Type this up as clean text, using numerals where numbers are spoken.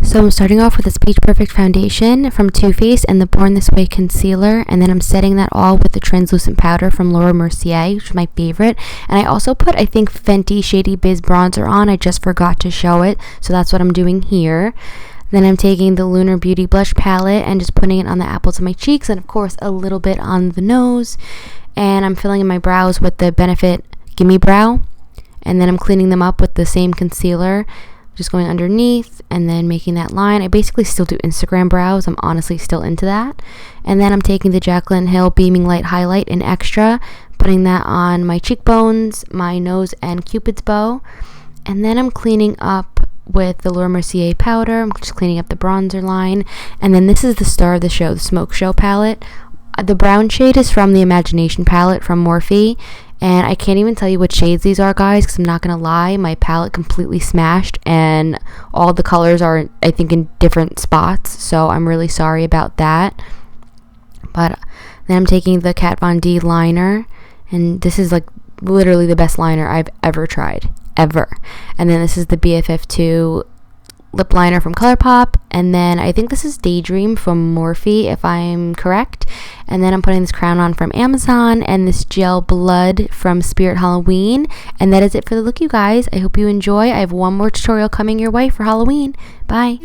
So I'm starting off with this Peach Perfect foundation from Too Faced and the Born This Way concealer, and then I'm setting that all with the translucent powder from Laura Mercier, which is my favorite. And I also put, I think, Fenty Shady Biz bronzer on. I just forgot to show it, so that's what I'm doing here. Then I'm taking the Lunar Beauty blush palette and just putting it on the apples of my cheeks, and of course a little bit on the nose. And I'm filling in my brows with the Benefit Gimme Brow, and then I'm cleaning them up with the same concealer, just going underneath and then making that line. I basically still do Instagram brows. I'm honestly still into that. And then I'm taking the Jaclyn Hill Beaming Light Highlight in Extra, putting that on my cheekbones, my nose, and Cupid's bow. And then I'm cleaning up with the Laura Mercier powder. I'm just cleaning up the bronzer line. And then this is the star of the show, the Smoke Show palette. The brown shade is from the Imagination palette from Morphe. And I can't even tell you what shades these are, guys, because I'm not going to lie. My palette completely smashed, and all the colors are, I think, in different spots. So I'm really sorry about that. But then I'm taking the Kat Von D liner, and this is like literally the best liner I've ever tried. Ever. And then this is the BFF2 lip liner from ColourPop, and then I think this is Daydream from Morphe, if I'm correct. And then I'm putting this crown on from Amazon and this gel blood from Spirit Halloween. And that is it for the look, you guys. I hope you enjoy. I have one more tutorial coming your way for Halloween. Bye.